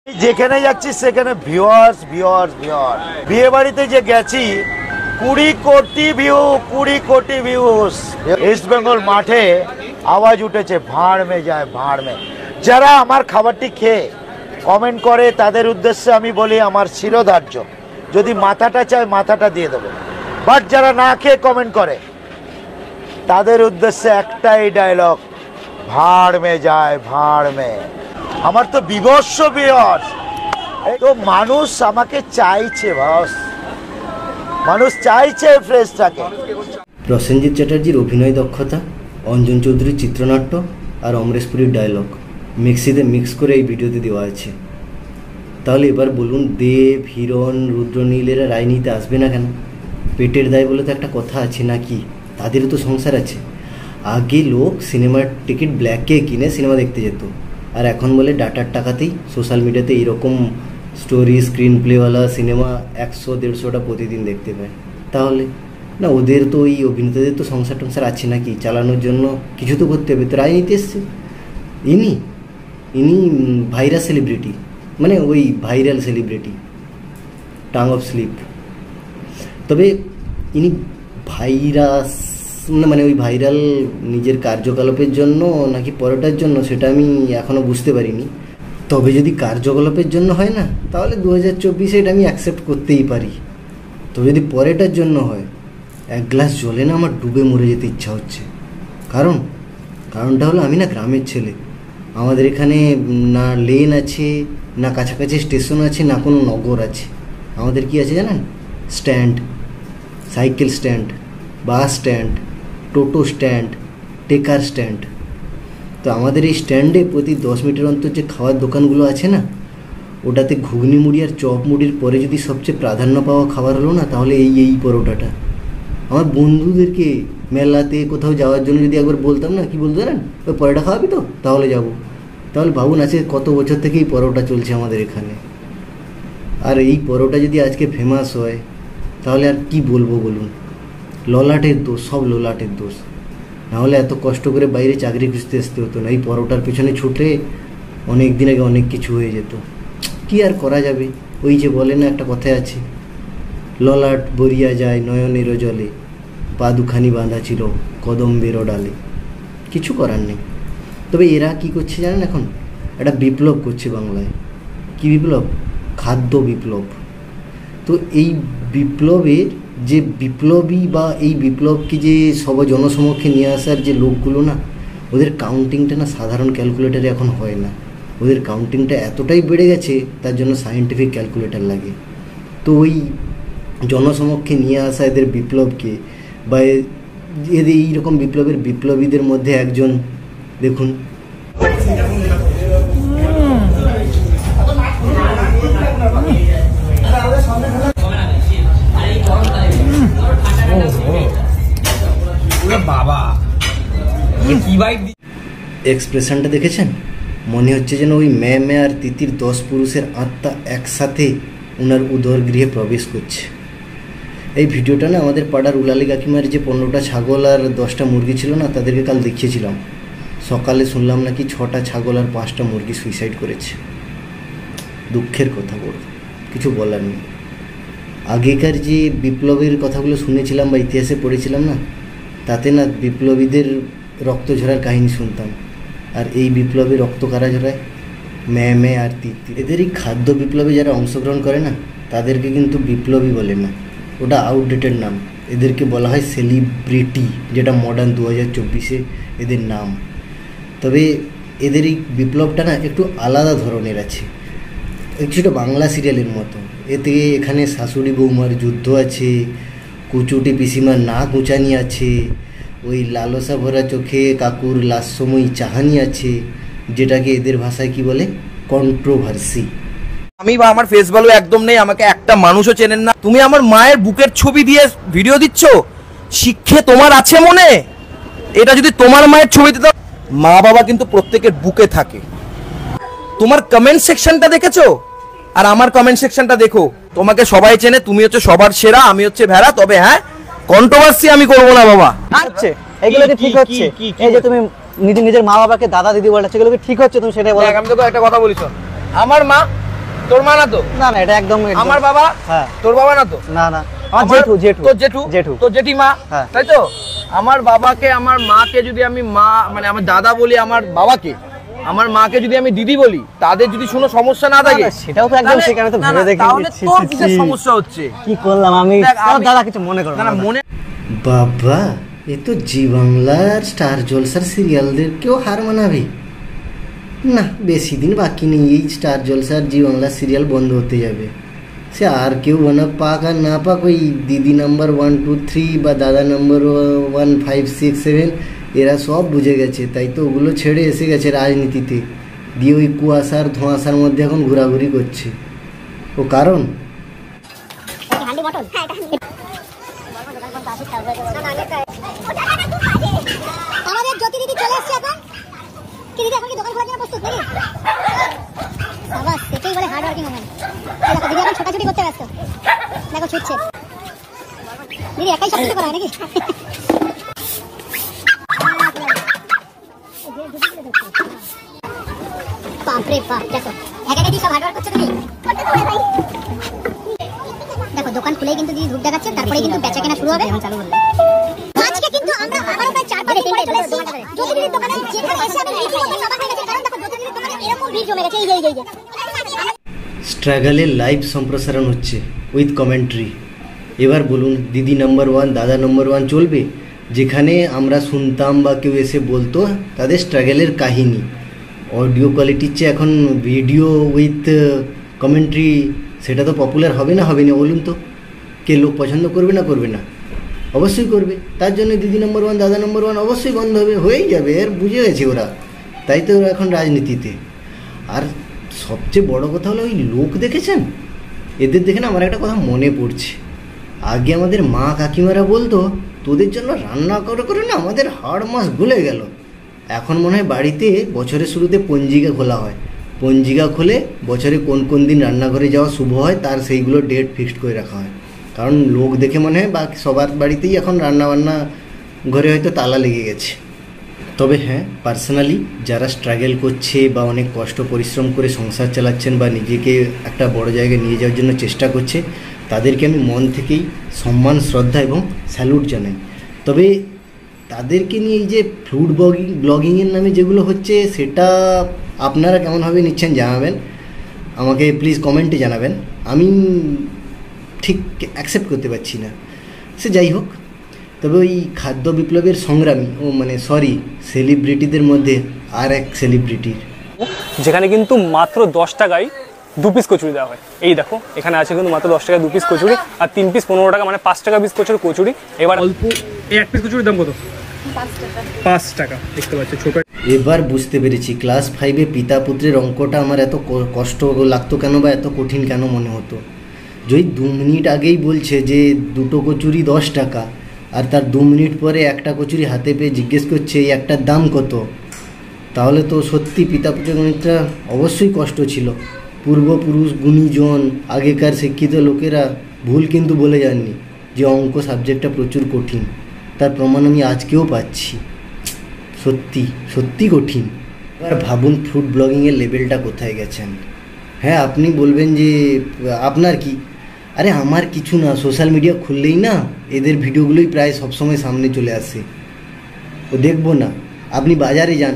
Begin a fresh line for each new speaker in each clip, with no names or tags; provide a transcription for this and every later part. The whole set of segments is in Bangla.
যেখানে যাচ্ছি সেখানে ভিউয়ার্স ভিউয়ার্স ভিউয়ার্স। বিয়ে বাড়িতে যে গেছি 20 কোটি ভিউ, 20 কোটি ভিউজ। ইস্ট বেঙ্গল মাঠে আওয়াজ উঠেছে ভাঁড় মে যায় ভাঁড় মে। যারা আমার খাবারটি খেয়ে কমেন্ট করে তাদের উদ্দেশ্যে আমি বলি আমার শিরোধার্য, যদি মাথাটা চায় মাথাটা দিয়ে দেবো। বাট যারা না খেয়ে কমেন্ট করে তাদের উদ্দেশ্যে একটাই ডায়লগ, ভাঁড় মে যায় ভাঁড় মে। আমার তো বিভৎস ভিউয়ার্স। তো মানুষ আমাকে চাইছে, বস মানুষ চাইছে ফ্রেশটাকে।
প্রসেনজিৎ চ্যাটার্জির অভিনয় দক্ষতা, অঞ্জন চৌধুরীর চিত্রনাট্য আর অমরেশ পুরীর ডায়লগ মিক্সিতে মিক্স করে এই ভিডিওতে দেওয়া আছে। তাহলে এবার বলুন, দেব, হিরণ, রুদ্রনীল এরা রায় নিতে আসবে না কেন? পেটের দায় বলে তো একটা কথা আছে নাকি? তাদেরও তো সংসার আছে। আগে লোক সিনেমার টিকিট ব্ল্যাকে কিনে সিনেমা দেখতে যেত, আর এখন বলে ডাটার টাকাতেই সোশ্যাল মিডিয়াতে এইরকম স্টোরি স্ক্রিন প্লেওয়ালা সিনেমা 100-150টা প্রতিদিন দেখতে পায়। তাহলে না, ওদের তো ওই অভিনেতাদের তো সংসার টংসার আছে নাকি? চালানোর জন্য কিছু তো করতে হবে। তো রাজনীতি এসছে ইনি ভাইরাস সেলিব্রিটি, মানে ওই viral celebrity, tongue of slip. তবে ইনি ভাইরাস মানে ওই ভাইরাল নিজের কার্যকলাপের জন্য নাকি পরোটার জন্য সেটা আমি এখনও বুঝতে পারিনি। তবে যদি কার্যকলাপের জন্য হয় না, তাহলে 2024 এটা আমি অ্যাকসেপ্ট করতেই পারি। তবে যদি পরেটার জন্য হয়, এক গ্লাস জলে না আমার ডুবে মরে যেতে ইচ্ছা হচ্ছে। কারণটা হলো আমি না গ্রামের ছেলে। আমাদের এখানে না লেন আছে, না কাছাকাছি স্টেশন আছে, না কোনো নগর আছে। আমাদের কি আছে জানেন? Stand, cycle stand, bus stand, toto stand, trekker stand. তো আমাদের এই স্ট্যান্ডে প্রতি 10 মিটার অন্তর যে খাওয়ার দোকানগুলো আছে না, ওটাতে ঘুগনি মুড়ি আর চপ মুড়ির পরে যদি সবচেয়ে প্রাধান্য পাওয়া খাবার হলো না, তাহলে এই পরোটাটা। আমার বন্ধুদেরকে মেলাতে কোথাও যাওয়ার জন্য যদি একবার বলতাম না, কি বলতো জানেন? ওই পরোটা খাওয়াবি তো, তাহলে যাবো। তাহলে ভাবুন আছে কত বছর থেকে এই পরোটা চলছে আমাদের এখানে। আর এই পরোটা যদি আজকে ফেমাস হয়, তাহলে আর কি বলবো বলুন? ললাটের দোষ, সব ললাটের দোষ। নাহলে এত কষ্ট করে বাইরে চাকরি খুঁজতে আসতে হতো না। এই পরোটার পেছনে ছুটে অনেক দিন আগে অনেক কিছু হয়ে যেত। কি আর করা যাবে? ওই যে বলে না একটা কথায় আছে, ললাট বরিয়া যায় নয়নেরও জলে, পা দুখানি বাঁধা ছিল কদম্বেরও ডালে। কিছু করার নেই। তবে এরা কি করছে জানেন? এখন একটা বিপ্লব করছে বাংলায়। কি বিপ্লব? খাদ্য বিপ্লব। তো এই বিপ্লবের যে বিপ্লবী বা এই বিপ্লবকে যে সব জনসমক্ষে নিয়ে আসার যে লোকগুলো না, ওদের কাউন্টিংটা না সাধারণ ক্যালকুলেটারে এখন হয় না। ওদের কাউন্টিংটা এতটাই বেড়ে গেছে, তার জন্য সায়েন্টিফিক ক্যালকুলেটার লাগে। তো ওই জনসমক্ষে নিয়ে আসা এদের বিপ্লবকে বা এদের এইরকম বিপ্লবীদের মধ্যে একজন দেখুন, এক্সপ্রেশনটা দেখেছেন? মনে হচ্ছে যেন ওই মে আর তিতির 10 পুরুষের আত্মা একসাথে ওনার উদর গৃহে প্রবেশ করছে। এই ভিডিওটা না আমাদের পাড়ার উলালি কাকিমার যে 15টা ছাগল আর 10টা মুরগি ছিল না, তাদেরকে কাল দেখিয়েছিলাম। সকালে শুনলাম নাকি 6টা ছাগল আর 5টা মুরগি সুইসাইড করেছে। দুঃখের কথা, বড় কিছু বলার নেই। আগেকার যে বিপ্লবের কথাগুলো শুনেছিলাম বা ইতিহাসে পড়েছিলাম না, তাতে না বিপ্লবীদের রক্ত ঝরার কাহিনী শুনতাম। আর এই বিপ্লবে রক্ত কারা ঝরায়? মে আর তিতি। এদের এই খাদ্য বিপ্লবে যারা অংশগ্রহণ করে না, তাদেরকে কিন্তু বিপ্লবী বলে না, ওটা আউটডেটেড নাম। এদেরকে বলা হয় সেলিব্রিটি, যেটা মডার্ন 2024-এ এদের নাম। তবে এদের এই বিপ্লবটা না একটু আলাদা ধরনের আছে, কিছুটা বাংলা সিরিয়ালের মতো। এখানে শাশুড়ি বৌমার যুদ্ধ আছে, কুচুটি পিসিমার নাক উঁচানি আছে, ওই লালসা ভরা চোখে কাকুর লাস্যময়ী চাহানি আছে, যেটাকে এদের ভাষায় কি বলে? কন্ট্রোভার্সি।
আমি বা আমার ফেস ভ্যালু একদম নেই, আমাকে একটা মানুষও চেনেন না। তুমি আমার মায়ের বুকের ছবি দিয়ে ভিডিও দিচ্ছ, শিক্ষে তোমার আছে মনে? এটা যদি তোমার মায়ের ছবি দিত, মা বাবা কিন্তু প্রত্যেকের বুকে থাকে। তোমার কমেন্ট সেকশনটা দেখেছো আর আমার কমেন্ট সেকশনটা দেখো, তোমাকে সবাই চেনে, তুমি হচ্ছে সবার সেরা, আমি হচ্ছে ভেড়া। তবে হ্যাঁ, কন্ট্রোভার্সি আমি করবো না বাবা।
আচ্ছা, এগুলো কি ঠিক হচ্ছে? এই যে তুমি নিজের মা বাবাকে দাদা দিদি বলছো, সেগুলো কি ঠিক হচ্ছে? তুমি সেটাই বলো।
আমি তোকে একটা কথা বলিস, আমার মা তোর মা না তো?
না না, এটা একদম
আমার বাবা?
হ্যাঁ।
তোর বাবা না তো?
না না, আমার জেঠু জেঠু
তোর জেঠু?
জেঠু।
তোর জেঠিমা?
হ্যাঁ।
তাই তো? আমার বাবাকে আমার মাকে যদি আমি মা মানে আমার দাদা বলি, আমার বাবাকে আমার মাকে যদি আমি দিদি বলি, তাদের যদি কোনো সমস্যা না থাকে,
না, সেটাও তো একদম সেখানে তো ভেবে দেখে
তাহলে
নিচ্ছি।
তোর কিসের সমস্যা হচ্ছে?
কি করলাম আমি?
দেখ,
দাদা কিছু মনে করো
না না, মনে
বাবা, এ তো জি বাংলার স্টার জলসার সিরিয়ালদেরকেও হার মানাবে না। বেশি দিন বাকি নেই, এই স্টার জলসার জি বাংলার সিরিয়াল বন্ধ হতে যাবে। সে আর কেউ বানাক, পাক আর না পাক, ওই দিদি নাম্বার 1 2 3 বা দাদা নাম্বার 1 5 6 7 এরা সব বুঝে গেছে, তাই তো ওগুলো ছেড়ে এসে গেছে রাজনীতিতে, দিয়ে ওই কুয়াশার ধোঁয়াশার মধ্যে এখন ঘোরাঘুরি করছে। ও কারণ
আমাদের জ্যোতি দিদি চলে এসেছে এখন। কি দিদি এখন কি দোকান খোলার জন্য প্রস্তুত নাকি? বাস, এটাই বলে হার্ড ওয়ার্কিং ওম্যান। দেখো দিদি এখন ছোটাছুটি করতে ব্যস্ত, দেখো ছুটছে। দিদি একাই সব কিছু করা হয় নাকি? বাপরে বাপ, দেখো একা একাই সব হার্ড ওয়ার্ক করছো তুমি। দেখো দোকান খুলেই কিন্তু দিদি ধূপ দেখাচ্ছে, তারপরে কিন্তু বেচা কেনা শুরু হবে। চালু করলে আজকে কিন্তু আমরা আবারও প্রায় 4-5 দিন পরে চলে এসেছি জ্যোতিদিদির দোকানে, যেখানে এসে আমি রীতিমতো অবাক হয়ে গেছি। কারণ দেখো জ্যোতিদিদির দোকানে এরকম ভিড় জমে গেছে, এই যে
স্ট্রাগলের লাইভ সম্প্রসারণ হচ্ছে উইথ কমেন্ট্রি। এবার বলুন, দিদি নাম্বার 1 দাদা নাম্বার 1 চলবে, যেখানে আমরা শুনতাম বা কেউ এসে বলতো তাদের স্ট্রাগলের কাহিনী। অডিও কোয়ালিটির চেয়ে এখন ভিডিও উইথ কমেন্ট্রি, সেটা তো পপুলার হবে না বলুন তো? কে লোক পছন্দ করবে না? করবে না, অবশ্যই করবে। তার জন্য দিদি নম্বর 1 দাদা নম্বর 1 অবশ্যই বন্ধ হবে, হয়েই যাবে। এর বুঝে গেছে ওরা, তাই তো ওরা এখন রাজনীতিতে। আর সবচেয়ে বড় কথা হলো ওই লোক দেখেছেন, এদের দেখে না আমার একটা কথা মনে পড়ছে। আগে আমাদের মা কাকিমারা বলতো, তোদের জন্য রান্না করে করে না আমাদের হাড় মাস গলে গেল। এখন মনে হয় বাড়িতে বছরের শুরুতে পঞ্জিকা খোলা হয়, পঞ্জিকা খুলে বছরে কোন কোন দিন রান্নাঘরে যাওয়া শুভ হয় তার সেইগুলো ডেট ফিক্সড করে রাখা হয়। কারণ লোক দেখে মনে হয় বা সবার বাড়িতেই এখন রান্নাবান্না ঘরে হয়তো তালা লেগে গেছে। তবে হ্যাঁ, পার্সোনালি যারা স্ট্রাগল করছে বা অনেক কষ্ট পরিশ্রম করে সংসার চালাচ্ছেন বা নিজেকে একটা বড় জায়গায় নিয়ে যাওয়ার জন্য চেষ্টা করছে, তাদেরকে আমি মন থেকেই সম্মান, শ্রদ্ধা এবং স্যালুট জানাই। তবে তাদেরকে নিয়ে এই যে ফুড ব্লগিংয়ের নামে যেগুলো হচ্ছে, সেটা আপনারা কেমনভাবে নিচ্ছেন জানাবেন, আমাকে প্লিজ কমেন্টে জানাবেন। আমি ঠিক অ্যাকসেপ্ট করতে পারছি না। সে যাই হোক, তবে ওই খাদ্য বিপ্লবের সংগ্রামী সেলিব্রিটিদের মধ্যে আর এক সেলিব্রিটির,
যেখানে কিন্তু মাত্র 10 টাকায় 2 পিস কচুরি দেওয়া হয়। এই দেখো এখানে আছে কিন্তু মাত্র 10 টাকায় 2 পিস কচুরি, আর 3 পিস 15 টাকা, মানে 5 টাকা পিস কচুরি। এবার অল্প এই 1 পিস কচুরির দাম কত? 5 টাকা। দেখতে পাচ্ছ ছোট।
এবার বুঝতে পেরেছি ক্লাস 5-এ পিতা পুত্রের অঙ্কটা আমার এত কষ্ট লাগতো কেন, বা এত কঠিন কেন মনে হতো। যদি 2 মিনিট আগেই বলছে যে 2টো কচুরি 10 টাকা, আর তার 2 মিনিট পরে একটা কচুরি হাতে পেয়ে জিজ্ঞেস করছে এই একটার দাম কত, তাহলে তো সত্যি পিতা পুত্রের গণিতটা অবশ্যই কষ্ট ছিল। পূর্বপুরুষ গুণীজন আগেকার শিক্ষিত লোকেরা ভুল কিন্তু বলে যাননি যে অঙ্ক সাবজেক্টটা প্রচুর কঠিন। তার প্রমাণ আমি আজকেও পাচ্ছি, সত্যি সত্যি কঠিন। এবার ভাবুন ফুড ব্লগিংয়ের লেভেলটা কোথায় গেছেন। হ্যাঁ, আপনি বলবেন যে আপনার কি, আরে আমার কিছু না, সোশ্যাল মিডিয়া খুললেই না এদের ভিডিওগুলোই প্রায় সবসময় সামনে চলে আসে, ও দেখবো না। আপনি বাজারে যান,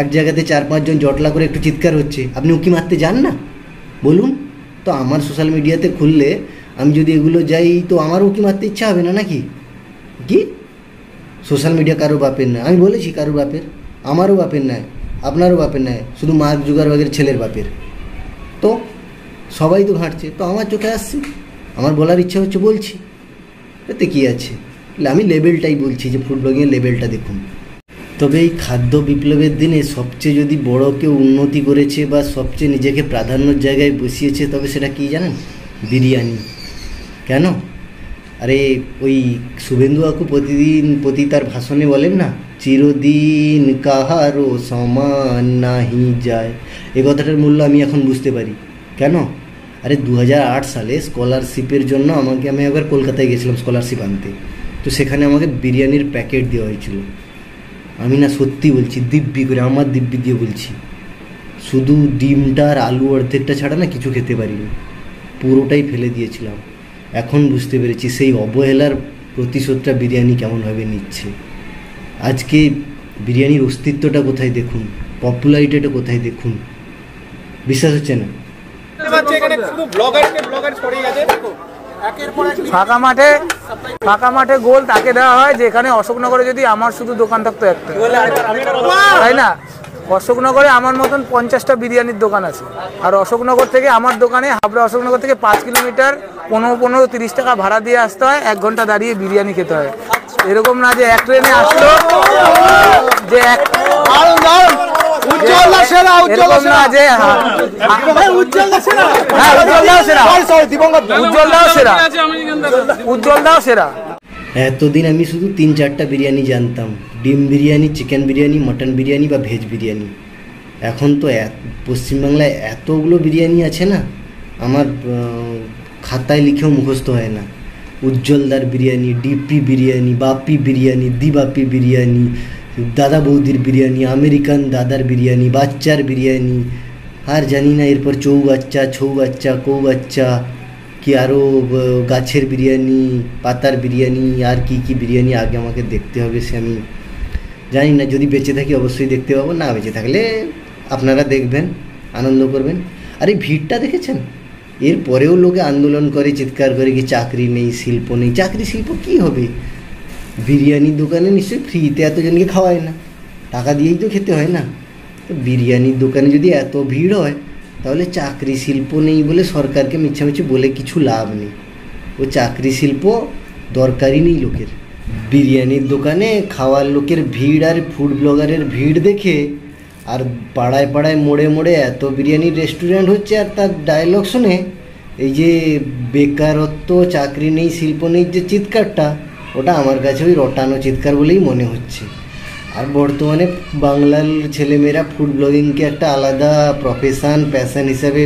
এক জায়গাতে 4-5 জন জটলা করে একটু চিৎকার হচ্ছে, আপনি উকি মারতে যান না বলুন তো? আমার সোশ্যাল মিডিয়াতে খুললে আমি যদি এগুলো যাই তো আমার উকি মারতে ইচ্ছা হবে না নাকি? কি সোশ্যাল মিডিয়া কারো বাপের না, আমি বলেছি কারো বাপের, আমারও বাপের নয়, আপনারও বাপের নয়, শুধু মার্ক জুকারবার্গের ছেলের বাপের। তো সবাই তো ঘাঁটছে, তো আমার চোখে আসছে, আমার বলার ইচ্ছা হচ্ছে বলছি, এতে কী আছে? আমি লেভেলটাই বলছি যে ফুড ব্লগিংয়ের লেভেলটা দেখুন। তবে এই খাদ্য বিপ্লবের দিনে সবচেয়ে যদি বড় কেউ উন্নতি করেছে বা সবচেয়ে নিজেকে প্রাধান্যর জায়গায় বসিয়েছে, তবে সেটা কী জানেন? বিরিয়ানি। কেন? আরে ওই শুভেন্দু কাকু প্রতি তার ভাষণে বলেন না, চিরদিন কাহারও সমান নাহি যায়। এই কথাটার মূল্য আমি এখন বুঝতে পারি। কেন? আরে 2008 সালে স্কলারশিপের জন্য আমি একবার কলকাতায় গেছিলাম স্কলারশিপ আনতে, তো সেখানে আমাকে বিরিয়ানির প্যাকেট দেওয়া হয়েছিল। আমি না সত্যি বলছি, দিব্যি করে, আমার দিব্যি দিয়ে বলছি, শুধু ডিমটা আর আলু অর্ধেকটা ছাড়া না কিছু খেতে পারিনি, পুরোটাই ফেলে দিয়েছিলাম। এখন বুঝতে পেরেছি সেই অবহেলার প্রতিশোধটা বিরিয়ানি কেমনভাবে নিচ্ছে। আজকে বিরিয়ানির অস্তিত্বটা কোথায় দেখুন, পপুলারিটিটা কোথায় দেখুন, বিশ্বাস হচ্ছে না?
ফাঁকা মাঠে গোল তাকে দেওয়া হয় যেখানে অশোকনগরে যদি আমার শুধু দোকান থাকতো একটা, তাই না? অশোকনগরে আমার মতন 50টা বিরিয়ানির দোকান আছে, আর অশোকনগর থেকে আমার দোকানে হাবড়া অশোকনগর থেকে 5 কিলোমিটার 15-30 টাকা ভাড়া দিয়ে আসতে হয়, 1 ঘন্টা দাঁড়িয়ে বিরিয়ানি খেতে হয়। এরকম না যে এক ট্রেনে আসলো, যে উজ্জ্বলদাও সেরা, উজ্জ্বলদাও সেরা।
এতদিন আমি শুধু 3-4টা বিরিয়ানি জানতাম, ডিম বিরিয়ানি, চিকেন বিরিয়ানি, মটন বিরিয়ানি বা ভেজ বিরিয়ানি। এখন তো পশ্চিমবাংলায় এতগুলো বিরিয়ানি আছে না, আমার খাতায় লিখেও মুখস্থ হয় না। উজ্জ্বলদার বিরিয়ানি, ডিপি বিরিয়ানি, বাপি বিরিয়ানি, দিবাপি বিরিয়ানি, দাদা বৌদির বিরিয়ানি, আমেরিকান দাদার বিরিয়ানি, বাচ্চার বিরিয়ানি, আর জানি না এরপর চৌবাচ্চা, ছৌবাচ্চা, কৌবাচ্চা, কি আরও গাছের বিরিয়ানি, পাতার বিরিয়ানি, আর কি কি বিরিয়ানি আগে আমাকে দেখতে হবে সে আমি জানি না। যদি বেঁচে থাকি অবশ্যই দেখতে পাবো, না বেঁচে থাকলে আপনারা দেখবেন, আনন্দ করবেন। আর এই ভিড়টা দেখেছেন? এরপরেও লোকে আন্দোলন করে, চিৎকার করে কি চাকরি নেই, শিল্প নেই। চাকরি শিল্প কি হবে? বিরিয়ানির দোকানে নিশ্চয়ই ফ্রিতে এতজনকে খাওয়ায় না, টাকা দিয়েই তো খেতে হয় না। তো বিরিয়ানির দোকানে যদি এত ভিড় হয়, তাহলে চাকরি শিল্প নেই বলে সরকারকে মিছামিছি বলে কিছু লাভ নেই। ও চাকরি শিল্প দরকারই নেই লোকের। বিরিয়ানির দোকানে খাওয়ার লোকের ভিড় আর ফুড ব্লগারের ভিড় দেখে, আর পাড়ায় পাড়ায় মোড়ে মোড়ে এত বিরিয়ানির রেস্টুরেন্ট হচ্ছে, আর তার ডায়লগ শুনে এই যে বেকারত্ব, চাকরি নেই, শিল্প নেই যে চিৎকারটা, ওটা আমার কাছে ওই রটানো চিৎকার বলেই মনে হচ্ছে। আর বর্তমানে বাংলার ছেলেমেয়েরা ফুড ব্লগিংকে একটা আলাদা প্রফেশন, প্যাশন হিসাবে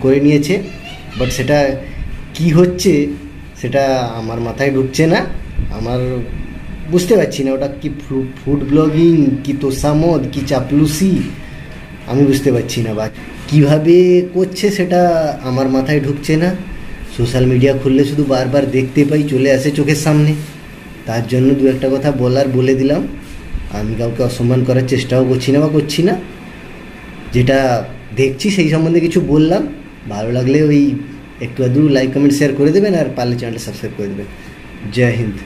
করে নিয়েছে। বাট সেটা কি হচ্ছে সেটা আমার মাথায় ঢুকছে না, আমার বুঝতে পারছি না ওটা কি ফুড ব্লগিং, কি তোষামদ, কি চাপলুসি, আমি বুঝতে পারছি না। বা কীভাবে করছে সেটা আমার মাথায় ঢুকছে না। সোশ্যাল মিডিয়া খুললে শুধু বারবার দেখতে পাই, চলে আসে চোখের সামনে। তার জন্য 2-1টা কথা বলে দিলাম। আমি কাউকে অসম্মান করার চেষ্টাও করছি না বা করছি না, যেটা দেখছি সেই সম্বন্ধে কিছু বললাম। ভালো লাগলে ওই একটু আধটু লাইক, কমেন্ট, শেয়ার করে দেবেন, আর পারলে চ্যানেলটা সাবস্ক্রাইব করে দেবেন। জয় হিন্দ।